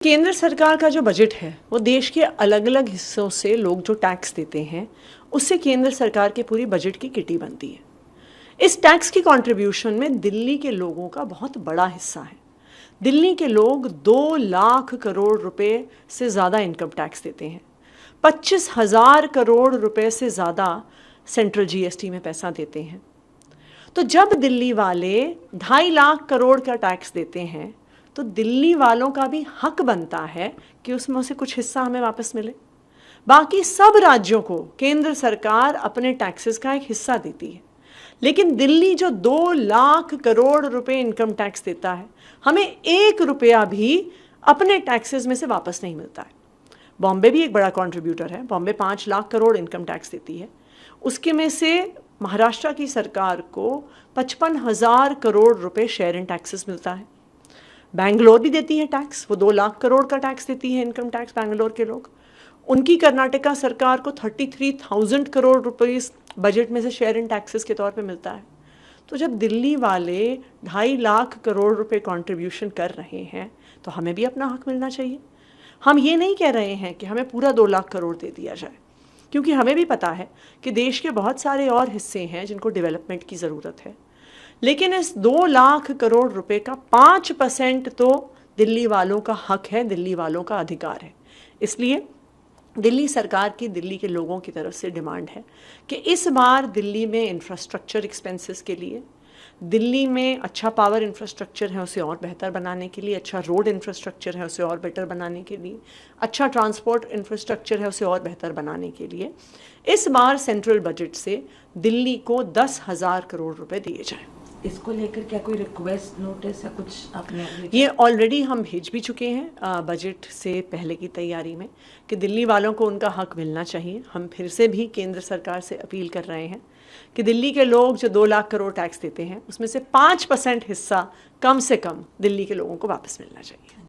केंद्र सरकार का जो बजट है वो देश के अलग अलग हिस्सों से लोग जो टैक्स देते हैं उससे केंद्र सरकार की पूरी बजट की किटी बनती है। इस टैक्स की कंट्रीब्यूशन में दिल्ली के लोगों का बहुत बड़ा हिस्सा है। दिल्ली के लोग 2 लाख करोड़ रुपए से ज़्यादा इनकम टैक्स देते हैं। 25,000 करोड़ रुपए से ज़्यादा सेंट्रल जीएसटी में पैसा देते हैं। तो जब दिल्ली वाले 2.5 लाख करोड़ का टैक्स देते हैं तो दिल्ली वालों का भी हक बनता है कि उसमें से कुछ हिस्सा हमें वापस मिले। बाकी सब राज्यों को केंद्र सरकार अपने टैक्सेस का एक हिस्सा देती है, लेकिन दिल्ली जो 2 लाख करोड़ रुपए इनकम टैक्स देता है, हमें 1 रुपया भी अपने टैक्सेस में से वापस नहीं मिलता है। बॉम्बे भी एक बड़ा कंट्रीब्यूटर है। बॉम्बे 5 लाख करोड़ इनकम टैक्स देती है। उसके में से महाराष्ट्र की सरकार को 55,000 करोड़ रुपए शेयर इन टैक्सेस मिलता है। बैंगलोर भी देती है टैक्स, वो 2 लाख करोड़ का टैक्स देती है इनकम टैक्स बैंगलोर के लोग। उनकी कर्नाटका सरकार को 33,000 करोड़ रुपीस बजट में से शेयर इन टैक्सेस के तौर पे मिलता है। तो जब दिल्ली वाले 2.5 लाख करोड़ रुपए कंट्रीब्यूशन कर रहे हैं तो हमें भी अपना हक मिलना चाहिए। हम ये नहीं कह रहे हैं कि हमें पूरा 2 लाख करोड़ दे दिया जाए, क्योंकि हमें भी पता है कि देश के बहुत सारे और हिस्से हैं जिनको डेवलपमेंट की ज़रूरत है। लेकिन इस 2 लाख करोड़ रुपए का 5% तो दिल्ली वालों का हक है, दिल्ली वालों का अधिकार है। इसलिए दिल्ली सरकार की दिल्ली के लोगों की तरफ से डिमांड है कि इस बार दिल्ली में इंफ्रास्ट्रक्चर एक्सपेंसेस के लिए, दिल्ली में अच्छा पावर इंफ्रास्ट्रक्चर है उसे और बेहतर बनाने के लिए, अच्छा रोड इंफ्रास्ट्रक्चर है उसे और बेटर बनाने के लिए, अच्छा ट्रांसपोर्ट इंफ्रास्ट्रक्चर है उसे और बेहतर बनाने के लिए इस बार सेंट्रल बजट से दिल्ली को 10,000 करोड़ रुपए दिए जाएं। इसको लेकर क्या कोई रिक्वेस्ट नोटिस या कुछ आपने? ये ऑलरेडी हम भेज भी चुके हैं बजट से पहले की तैयारी में कि दिल्ली वालों को उनका हक मिलना चाहिए। हम फिर से भी केंद्र सरकार से अपील कर रहे हैं कि दिल्ली के लोग जो 2 लाख करोड़ टैक्स देते हैं उसमें से 5% हिस्सा कम से कम दिल्ली के लोगों को वापस मिलना चाहिए।